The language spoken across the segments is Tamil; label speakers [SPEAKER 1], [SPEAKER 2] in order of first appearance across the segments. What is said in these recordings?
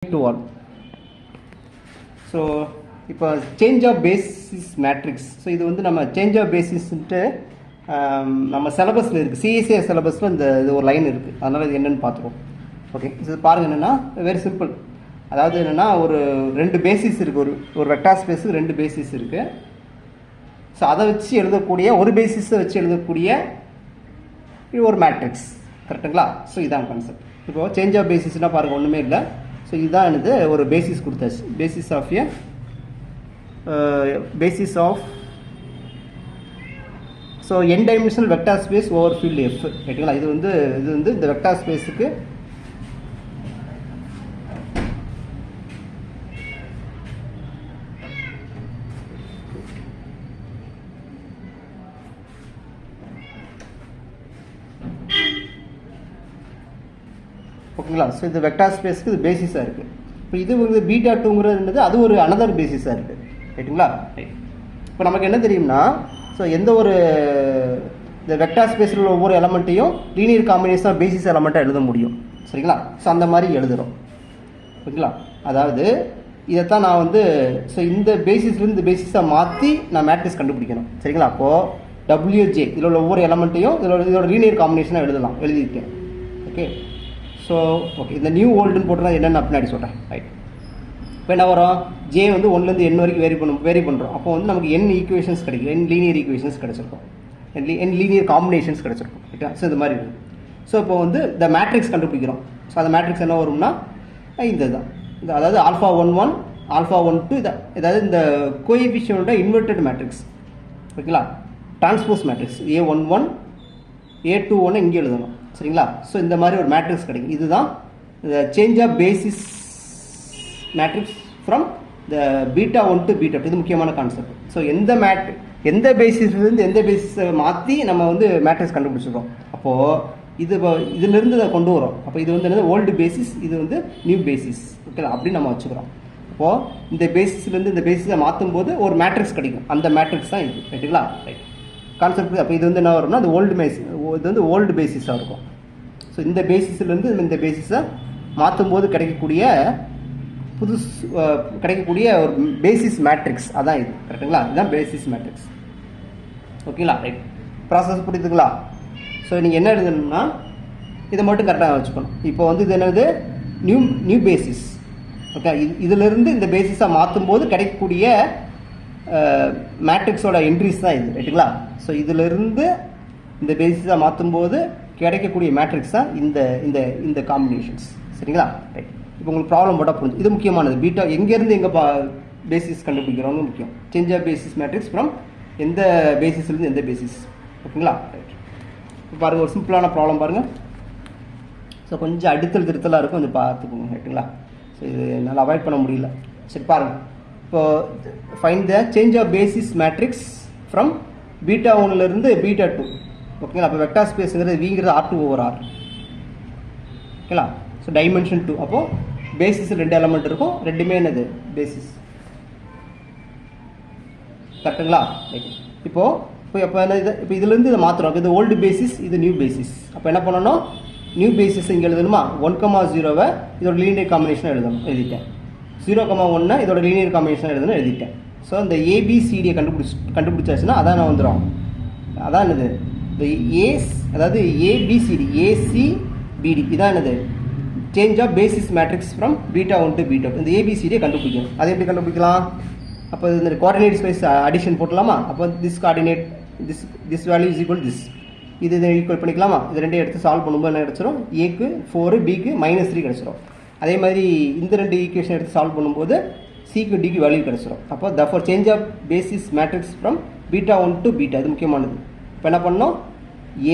[SPEAKER 1] to all. So இப்போ change of basis matrix. So இது வந்து நம்ம சேஞ்ச் ஆஃப் பேசிஸ்ன்ட்டு நம்ம சிலபஸில் இருக்குது, சிஎஸ்ஏ சிலபஸில் இந்த இது ஒரு லைன் இருக்குது. அதனால் இது என்னென்னு பார்த்துருவோம். ஓகே, இது பாருங்கள். என்னென்னா வெரி சிம்பிள். அதாவது என்னென்னா ஒரு ரெண்டு பேசிஸ் இருக்குது, ஒரு வெக்டார் ஸ்பேஸுக்கு ரெண்டு பேசிஸ் இருக்குது. ஸோ அதை வச்சு எழுதக்கூடிய ஒரு பேசிஸை வச்சு எழுதக்கூடிய ஒரு மேட்ரிக்ஸ். கரெக்டுங்களா? ஸோ இதான் கான்செப்ட். இப்போது சேஞ்ச் ஆஃப் பேசிஸ்னால் பாருங்கள், ஒன்றுமே இல்லை. ஸோ இதுதான் எனக்கு ஒரு பேசிஸ் கொடுத்தாச்சு. Basis of A basis of so n dimensional vector space over field F. ரைட்டுங்களா? இது வந்து இந்த வெக்டார் ஸ்பேஸுக்கு ஓகேங்களா? ஸோ இந்த வெக்டார் ஸ்பேஸுக்கு இது பேசிஸாக இருக்குது. இப்போ இது வந்து பீட்டா டூங்கிறது அது ஒரு அனதர் பேசிஸாக இருக்குது. ரைட்டுங்களா? இப்போ நமக்கு என்ன தெரியும்னா, ஸோ எந்த ஒரு இந்த வெக்டார் ஸ்பேஸில் உள்ள ஒவ்வொரு எலமெண்ட்டையும் லீனியர் காம்பினேஷன் ஆஃப் பேசிஸ் எலமெண்ட்டாக எழுத முடியும். சரிங்களா? ஸோ அந்த மாதிரி எழுதுகிறோம். ஓகேங்களா? அதாவது இதைத்தான் நான் வந்து ஸோ இந்த பேசிஸ்லேருந்து இந்த பேசிஸை மாற்றி நான் மேட்ரிக்ஸ் கண்டுபிடிக்கணும். சரிங்களா? அப்போது WJ இதில் உள்ள ஒவ்வொரு எலமெண்ட்டையும் இதோட லீனியர் காம்பினேஷனாக எழுதியிருக்கேன். ஓகே, ஸோ ஓகே, இந்த நியூ ஓல்டுன்னு போட்டுனா என்னென்ன பின்னாடி சொல்கிறேன். ரைட். இப்போ என்ன வரும்? ஜே வந்து 1லேருந்து n வரைக்கும் வேரி பண்ணுறோம். அப்போ வந்து நமக்கு n ஈக்குவேஷன்ஸ் கிடைக்கும், n லீனியர் ஈக்குவேஷன்ஸ் கிடச்சிருக்கும், n லீனியர் காம்பினேஷன்ஸ் கிடச்சிருக்கும். ரைட்டா? ஸோ இது மாதிரி இருக்குது. ஸோ இப்போ வந்து இந்த மேட்ரிக்ஸ் கண்டுபிடிக்கிறோம். ஸோ அந்த மேட்ரிக்ஸ் என்ன வரும்னா இந்த தான், அதாவது α11 α12 அதாவது இந்த கோஎஃபிஷியன்ட்டோட இன்வெர்டட் மேட்ரிக்ஸ். ஓகேங்களா? டிரான்ஸ்போஸ் மேட்ரிக்ஸ் A11 A21 இங்கே எழுதணும். சரிங்களா? ஸோ இந்த மாதிரி ஒரு மேட்ரிக்ஸ் கிடைக்கும். இதுதான் இந்த change of basis matrix from the beta 1 to beta 2. இது முக்கியமான கான்செப்ட். ஸோ எந்த பேசிஸ்லேருந்து எந்த பேசிஸை மாற்றி நம்ம வந்து மேட்ரிக்ஸ் கண்டுபிடிச்சிருக்கோம். அப்போது இதிலிருந்து இதை கொண்டு வரோம். அப்போ இது வந்து என்னது? ஓல்டு பேசிஸ், இது வந்து நியூ பேசிஸ். ஓகேங்களா? அப்படின்னு நம்ம வச்சுக்கிறோம். அப்போது இந்த பேசிஸ்லேருந்து இந்த பேசிஸை மாற்றும் போது ஒரு மேட்ரிக்ஸ் கிடைக்கும். அந்த மேட்ரிக்ஸ் தான் இது. ரைட்டுங்களா? Right concept. அப்போ இது வந்து என்ன வரும்னா அது இது வந்து ஓல்டு பேசிஸாக இருக்கும். ஸோ இந்த பேசிஸ்லேருந்து இந்த பேசிஸை மாற்றும் போது கிடைக்கக்கூடிய ஒரு பேசிஸ் மேட்ரிக்ஸ் அதான் இது. கரெக்டுங்களா? இதுதான் பேசிஸ் மேட்ரிக்ஸ். ஓகேங்களா? ரைட். ப்ராசஸ் புரியுதுங்களா? ஸோ நீங்கள் என்ன எழுதணும்னா இதை மட்டும் கரெக்டாக வச்சுக்கணும். இப்போ வந்து இது என்னது? New basis. ஓகே, இதிலிருந்து இந்த பேசிஸை மாற்றும் போது கிடைக்கக்கூடிய மேட்ரிக்ஸோட என்ட்ரிஸ் தான் இது. ரைட்டுங்களா? ஸோ இதிலிருந்து இந்த பேசிஸை மாற்றும் போது கிடைக்கக்கூடிய மேட்ரிக்ஸ் தான் இந்த காம்பினேஷன்ஸ். சரிங்களா? ரைட். இப்போ உங்களுக்கு ப்ராப்ளம் போட்டால் புரிஞ்சு. இது முக்கியமானது. பீட்டா எங்கேருந்து எங்கே பேசிஸ் கண்டுபிடிக்கிறோங்க முக்கியம். Change of basis matrix from எந்த பேசிஸ்லேருந்து எந்த பேசிஸ். ஓகேங்களா? ரைட். இப்போ பாருங்கள், ஒரு சிம்பிளான ப்ராப்ளம் பாருங்கள். ஸோ கொஞ்சம் திருத்தலாக இருக்கும், கொஞ்சம் பார்த்துக்கோங்க. ரைட்டுங்களா? ஸோ இது என்னால் அவாய்ட் பண்ண முடியல. சரி பாருங்கள். இப்போ find the change of basis matrix from beta 1லேருந்து பீட்டா 2. ஓகேங்களா? அப்போ வெக்டார் ஸ்பேஸுங்கிறது விங்கிறது R2/R. ஓகேங்களா? So dimension 2. அப்போது பேசிஸ் 2 எலமெண்ட் இருக்கும், ரெண்டுமே என்னது? பேசிஸ். கரெக்டுங்களா? இப்போ இதுலேருந்து இதை மாற்றுறோம். இது ஓல்டு பேசிஸ், இது நியூ பேசிஸ். அப்போ என்ன பண்ணணும்? நியூ பேசிஸ் இங்கே எழுதணுமா? 1,0 இதோட லீனியர் காம்பினேஷன் எழுதிட்டேன். 0,1 இதோட லீனியர் காம்பினேஷன் எழுதிட்டேன். ஸோ இந்த ABCDயை கண்டுபிடிச்சாச்சுன்னா அதான் நான் வந்துடும். அதான் என்னது? இந்த அதாவது ABCD ACBD இதான் என்னது? Change of basis matrix from beta 1 to beta 2. இந்த ABCDயை கண்டுபிடிக்கணும். அதை எப்படி கண்டுபிடிக்கலாம்? அப்போ இந்த கோஆர்டினேட் ஸ்பேஸ் அடிஷன் போட்டலாமா? அப்போ this coordinate this value is equal this. இதை ஈக்குவல் பண்ணிக்கலாமா? இது ரெண்டையும் எடுத்து சால்வ் பண்ணும்போது என்ன கிடச்சிரும்? Aக்கு 4 Bக்கு -3 கிடச்சிரும். அதே மாதிரி இந்த ரெண்டு ஈக்குவேஷன் எடுத்து சால்வ் பண்ணும்போது Cக்கு Dக்கு வேல்யூ கிடச்சிரும். அப்போ therefore change of basis matrix from beta 1 to beta. இது முக்கியமானது. இப்போ என்ன பண்ணோம்?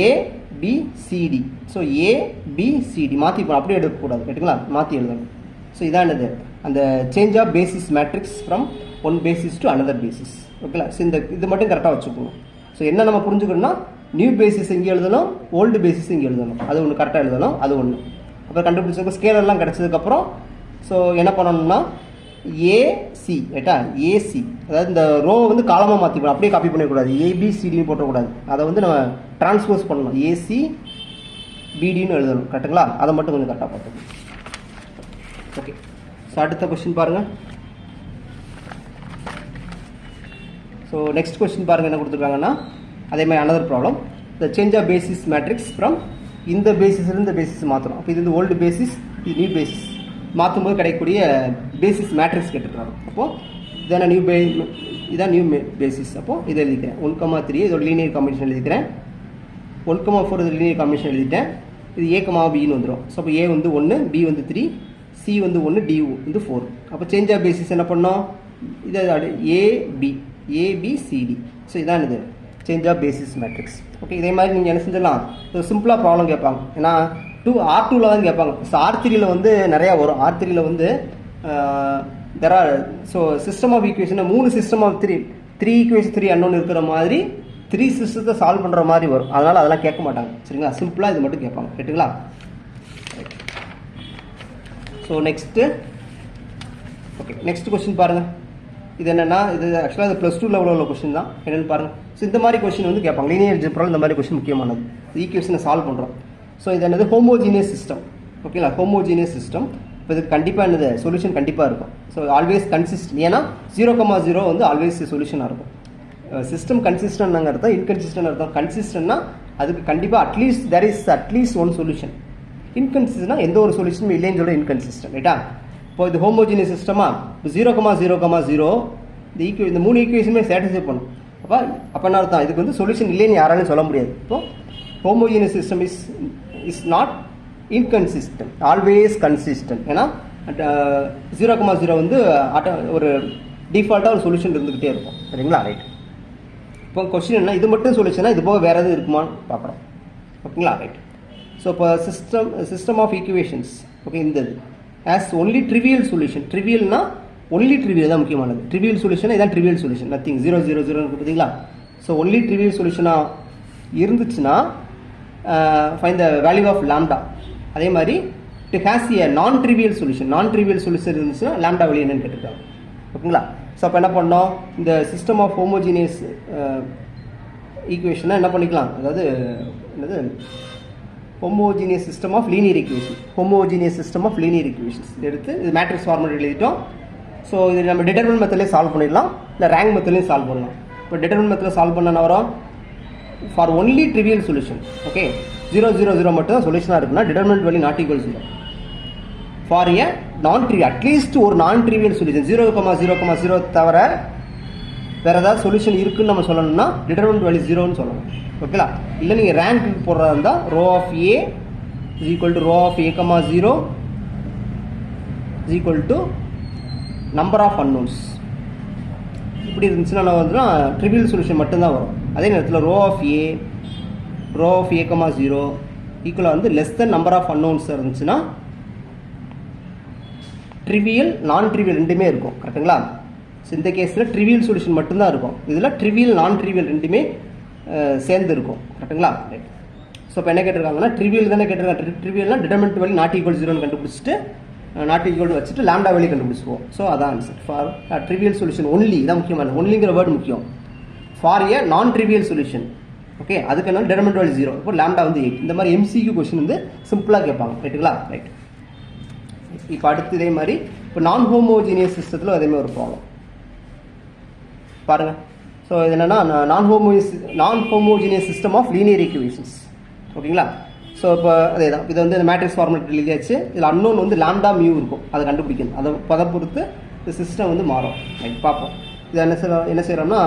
[SPEAKER 1] ABCD. ஸோ ABCD மாற்றி அப்படியே எடுக்கக்கூடாது. ரைட்டுங்களா? மாற்றி எழுதணும். ஸோ இதான் என்னது? அந்த change of basis matrix from one basis to another basis. ஓகேங்களா? ஸோ இது மட்டும் கரெக்டாக வச்சுக்கணும். ஸோ என்ன நம்ம புரிஞ்சுக்கணும்னா நியூ பேசிஸ் இங்கே எழுதணும், ஓல்டு பேசிஸ் இங்கே எழுதணும். அது ஒன்று கரெக்டாக எழுதணும். அது ஒன்று. அப்புறம் கண்டுபிடிச்சதுக்கு ஸ்கேலர்லாம் கிடச்சதுக்கப்புறம் ஸோ என்ன பண்ணணும்னா AC. ரைட்டா? AC அதாவது இந்த ரோவை வந்து காலமாக மாற்றிக்கணும். அப்படியே காப்பி பண்ணக்கூடாது. ABCDன்னு போட்டக்கூடாது. அதை வந்து நம்ம டிரான்ஸ்போஸ் பண்ணணும். ACBDன்னு எழுதணும். கரெக்டுங்களா? அதை மட்டும் கொஞ்சம் கரெக்டாக பார்த்துக்கணும். ஓகே. ஸோ அடுத்த கொஸ்டின் பாருங்கள். ஸோ நெக்ஸ்ட் கொஸ்டின் பாருங்கள் என்ன கொடுத்துருக்காங்கன்னா, அதே மாதிரி another problem. The change of basis matrix from இந்த பேசிஸ்லேருந்து இந்த பேசிஸ் மாற்றணும். அப்போ இது வந்து ஓல்டு பேசிஸ், இது நியூ பேசிஸ். மாற்றும் போது கிடைக்கக்கூடிய பேசிஸ் மேட்ரிக்ஸ் கேட்டுருக்காங்க. அப்போது இதான இதான் நியூ பேசிஸ். அப்போது இதை எழுதிக்கிறேன். 1,3 இதோட லீனியர் காம்பினேஷன் எழுதிக்கிறேன். 1,4 இது லீனியர் காம்பினேஷன் எழுதிட்டேன். இது A,Bன்னு வந்துடும். ஸோ அப்போ A வந்து 1, B வந்து 3, C வந்து 1, D வந்து 4. அப்போ சேஞ்ச் ஆஃப் பேசிஸ் என்ன பண்ணோம், இது ABCD. ஸோ இதான் இது change of basis matrix. Okay, இதே மாதிரி நீங்கள் என்ன செஞ்சிடலாம், சிம்பிளாக ப்ராப்ளம் கேட்பாங்க. ஏன்னா R2ல் தான் கேட்பாங்க. ஸோ R3யில் வந்து நிறையா வரும். R3யில் வந்து there are so system of equation 3 system of 3 equation 3 unknown இருக்கிற மாதிரி 3 சிஸ்டத்தை சால்வ் பண்ணுற மாதிரி வரும். அதனால் அதெல்லாம் கேட்க மாட்டாங்க. சரிங்களா, சிம்பிளாக இது மட்டும் கேட்பாங்க. கேட்டுங்களா? So next okay, next question பாருங்கள். இது என்னென்னா, இது ஆக்சுவலாக இது +2 லெவலில் உள்ள கொஸ்டின் தான். என்னென்னு பாருங்கள். ஸோ இந்த மாதிரி கொஸ்டின் வந்து கேட்பாங்க. லீனியர் அல்ஜிப்ராவில் இந்த மாதிரி கொஸ்டின் முக்கியமானது. ஈக்குவேஷனை சால்வ் பண்ணுறோம். ஸோ இது என்னது, ஹோமோஜீனியஸ் சிஸ்டம். ஓகேங்களா, ஹோமோஜீனியஸ் சிஸ்டம். இப்போ இதுக்கு கண்டிப்பாக என்னது, சொல்யூஷன் கண்டிப்பாக இருக்கும். So always consistent. ஏன்னா 0,0 வந்து ஆல்வேஸ் சொல்யூஷனாக இருக்கும். சிஸ்டம் கன்சிஸ்டன்ட் அர்த்தம், இன்கன்சிஸ்டன்ட் அர்த்தம். கன்சிஸ்டன்ட்னா அதுக்கு கண்டிப்பாக அட்லீஸ்ட் ஒன் சொல்யூஷன். இன்கன்சிஸ்டன்ட்னா எந்த ஒரு சொல்யூஷனும் இல்லைன்னு சொல்ல இன்கன்சிஸ்டன்ட். ரைட்டா? இப்போ இது ஹோமோஜீனியஸ் சிஸ்டமா, இப்போ 0,0,0 இந்த 3 ஈக்குவேஷனுமே சாட்டிஸ்ஃபை பண்ணும். அப்போ என்ன அர்த்தம், இதுக்கு வந்து சொல்யூஷன் இல்லைன்னு யாராலையும் சொல்ல முடியாது. இப்போ homogeneous system is not inconsistent, always consistent. ஏன்னா 0,0 வந்து ஒரு டிஃபால்ட்டாக ஒரு சொல்யூஷன் இருந்துக்கிட்டே இருக்கும். சரிங்களா? ரைட். இப்போ கொஸ்டின் என்ன, இது மட்டும் சொல்யூஷனா, இது போக வேறு எதுவும் இருக்குமான்னு பார்க்குறோம். ஓகேங்களா? ரைட். ஸோ இப்போ சிஸ்டம் ஆஃப் ஈக்குவேஷன்ஸ். ஓகே, இந்த ஆஸ் ஒன்லி ட்ரிவியல் சொல்யூஷன். ட்ரிவியல்னா ஒன்லி ட்ரிவியல் தான் முக்கியமானது. ட்ரிவியல் சொல்யூஷன் இதான் ட்ரிவியல் சொல்யூஷன். நத்திங் 0, 0, 0 பார்த்தீங்களா? ஸோ ஒன்லி ட்ரிவியல் சொல்யூஷனாக இருந்துச்சுன்னா find the value of lambda. அதே மாதிரி it has a non trivial solution. Non trivial solution இருந்துச்சுன்னா லாம்டா வெளியே என்னன்னு கேட்டுருக்காங்க. ஓகேங்களா? ஸோ அப்போ என்ன பண்ணோம், இந்த சிஸ்டம் ஆஃப் ஹோமோஜீனியஸ் ஈக்குவேஷனை என்ன பண்ணிக்கலாம், அதாவது என்னது, homogeneous system of linear equation. Homogeneous system of linear equations எடுத்து இது மேட்ரிக்ஸ் ஃபார்மேட் எழுதிட்டோம். ஸோ இது நம்ம டிட்டர்மினன்ட் மெத்தட்லேயே சால்வ் பண்ணிடலாம், இல்லை ரேங்க் மெத்தட்லேயும் சால்வ் பண்ணலாம். இப்போ டிட்டர்மினன்ட் மெத்தடில் சால்வ் பண்ண வரும் for only trivial solution. Okay, 0, 0, 0 மட்டும் தான் சொல்யூஷனாக இருக்குன்னா determinant value not equal 0. For a non trivial, at least ஒரு நான் ட்ரிவியல் சொல்யூஷன் 0,0,0 தவிர வேறு ஏதாவது சொல்யூஷன் இருக்குன்னு நம்ம சொல்லணும்னா டிட்டர்மினன்ட் வேல்யூ 0ன்னு சொல்லணும். ஓகேங்களா? இல்லை நீங்கள் ரேங்க்கு போடுறதா இருந்தால் rho of A is equal to rho of A,0 is equal to number of unknowns. இப்படி இருந்துச்சுன்னா நான் வந்துன்னா ட்ரிவியல் சொல்யூஷன் மட்டும்தான் வரும். அதே நேரத்தில் ரோ ஆஃப் A,0 ஈக்குவலாக வந்து less then number of unknowns இருந்துச்சுன்னா ட்ரிவியல் நான் ட்ரிவியல் ரெண்டுமே இருக்கும். கரெக்டுங்களா? ஸோ இந்த கேஸில் ட்ரிவியல் சொல்யூஷன் மட்டும்தான் இருக்கும். இதில் ட்ரிவியல் நான் ட்ரிவியல் ரெண்டுமே சேர்ந்து இருக்கும். கரெக்டுங்களா? ரைட். ஸோ இப்போ என்ன கேட்டிருக்காங்கன்னா ட்ரிவியல் தானே கேட்டிருக்காங்க. ட்ரிவியல்னா டிட்டர்மினன்ட் வேல்யூ நாட் ஈக்குவல் 0ன்னு கண்டுபிடிச்சிட்டு நாட் ஈக்குவல் வச்சுட்டு லாம்டா வேல்யூ கண்டுபிடிச்சிருவோம். ஸோ அதான் answer for trivial solution. Only இதான் முக்கியமானது. ஒன்லிங்கிற வேர்டு முக்கியம். For a non trivial solution. Okay, அதுக்கு என்ன டிட்டர்மினன்ட் வேல்யூ 0. இப்போ லாம்டா வந்து 8. இந்த மாதிரி MCQ கொஸ்டின் வந்து சிம்பிளாக கேட்பாங்க. ரைட்டுங்களா? ரைட். இப்போ அடுத்து இதே மாதிரி இப்போ நான் ஹோமோஜீனியஸ் சிஸ்டத்தில் அதேமாதிரி ஒரு ப்ராப்ளம் பாருங்கள். ஸோ இது என்னென்னா non homogeneous system of linear equations. ஓகேங்களா? ஸோ இப்போ அதே தான், இது வந்து மேட்ரிக்ஸ் ஃபார்மேட் எழுதியாச்சு. இதில் அன்னோன் வந்து லாம்டா மியூ இருக்கும், அதை கண்டுபிடிக்கணும். அதை பொறுத்து இந்த சிஸ்டம் வந்து மாறும். ரைட், பார்ப்போம். இதை என்ன செய்கிறோம்னா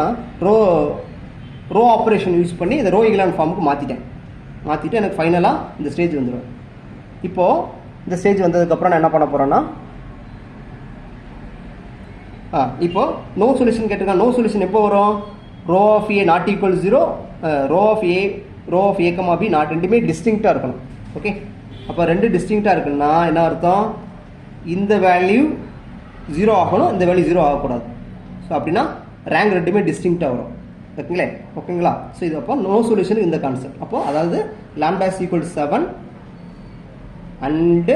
[SPEAKER 1] ரோ ஆப்ரேஷன் யூஸ் பண்ணி இந்த ரோ ஈகுவலன்ட் ஃபார்முக்கு மாற்றிட்டு எனக்கு ஃபைனலாக இந்த ஸ்டேஜ் வந்துடும். இப்போது இந்த ஸ்டேஜ் வந்ததுக்கப்புறம் நான் என்ன பண்ண போகிறேன்னா, இப்போது நோ சொல்யூஷன் கேட்டிருக்கேன். நோ சொல்யூஷன் எப்போ வரும், rho of A not equal 0, row of A,B not ரெண்டுமே டிஸ்டிங்க்டாக இருக்கணும். ஓகே, அப்போ ரெண்டு டிஸ்டிங்க்டாக இருக்குன்னா என்ன அர்த்தம், இந்த வேல்யூ 0 ஆகணும், இந்த வேல்யூ 0 ஆகக்கூடாது. ஸோ அப்படின்னா ரேங்க் ரெண்டுமே டிஸ்டிங்க்டாக வரும். ஓகேங்களா? ஸோ இது அப்போ நோ சொல்யூஷன் இந்த கான்செப்ட். அப்போ அதாவது lambda is equal to 7 and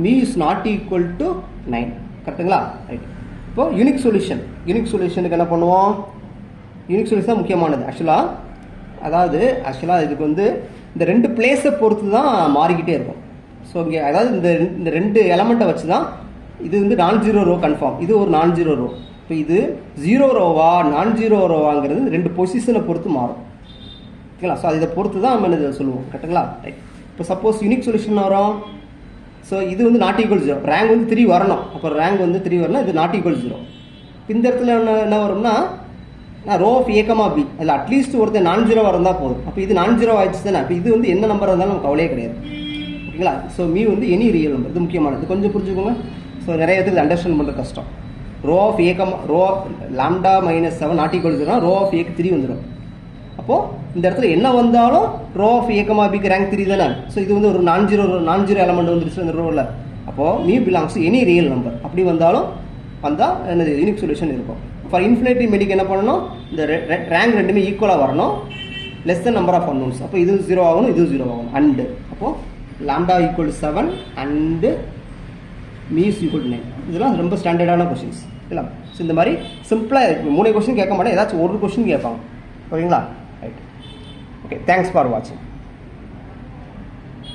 [SPEAKER 1] mu is not equal to 9. கரெக்டுங்களா? ரைட். இப்போ யூனிக் சொல்யூஷனுக்கு என்ன பண்ணுவோம், யூனிக் சொல்யூஷன் தான் முக்கியமானது. ஆக்சுவலாக இதுக்கு வந்து இந்த ரெண்டு பிளேஸை பொறுத்து தான் மாறிக்கிட்டே இருக்கும். ஸோ இங்கே அதாவது இந்த ரெண்டு எலமெண்ட்டை வச்சு தான் இது வந்து நான் ஜீரோ ரோ கன்ஃபார்ம், இது ஒரு நான் ஜீரோ ரோ. இப்போ இது ஜீரோ ரோவா நான் ஜீரோ ரோவாங்கிறது 2 பொசிஷனை பொறுத்து மாறும். ஓகேங்களா? ஸோ இதை பொறுத்து தான் நம்ம என்ன சொல்லுவோம். கரெக்டுங்களா? ரைட். இப்போ சப்போஸ் யூனிக் சொல்யூஷன் வரும். ஸோ இது வந்து நாட் ஈக்குவல் 0, ரேங்க் வந்து 3 வரணும். அப்போ ரேங்க் வந்து 3 வரணும், இது நாட் ஈக்குவல் 0. இந்த இடத்துல என்ன வரும்னா row of A comma B, அதில் அட்லீஸ்ட் ஒருத்தர் நான் ஜீரோ வரந்தால் போதும். அப்போ இது நான் ஜீரோ ஆயிடுச்சு தானே. அப்போ இது வந்து என்ன நம்பர் இருந்தாலும் நமக்கு கவலையே கிடையாது. ஓகேங்களா? ஸோ மீ வந்து எனி ரியல் நம்பர், இது முக்கியமானது, கொஞ்சம் புரிஞ்சுக்கோங்க. ஸோ நிறைய பேருக்கு அண்டர்ஸ்டாண்ட் பண்ணுறது கஷ்டம். Row of A comma row lambda minus 7 not equal 0, row of ஏக்கு 3 வந்துடும். அப்போது இந்த இடத்துல என்ன வந்தாலும் ரோ ஆஃப் ஏ கமா பிக்கு ரேங்க் 3 தானே. ஸோ இது வந்து ஒரு நான் ஜீரோ எலமெண்ட் வந்துருச்சு அந்த ரோவில். அப்போது mu belongs to any real number. அப்படி வந்தாலும் வந்தால் என்னது யூனிக் சொல்யூஷன் இருக்கும். ஃபார் இன்ஃபினிட்டி மெடிக்கு என்ன பண்ணணும், இந்த ரேங்க் ரெண்டுமே ஈக்குவலாக வரணும், less then number of unknowns. அப்போ இது 0 ஆகணும், இது 0 ஆகணும். அண்டு அப்போது lambda equal 7 and mu is equal 9. இதெல்லாம் ரொம்ப ஸ்டாண்டர்டான கொஷின்ஸ் இல்லை. ஸோ இந்த மாதிரி சிம்பிளாக 3 கொஷின் கேட்க மாட்டேன், ஏதாச்சும் ஒரு கொஷின் கேட்பாங்க. ஓகேங்களா? ரைட். ஓகே, தேங்க்ஸ் ஃபார் வாட்சிங்.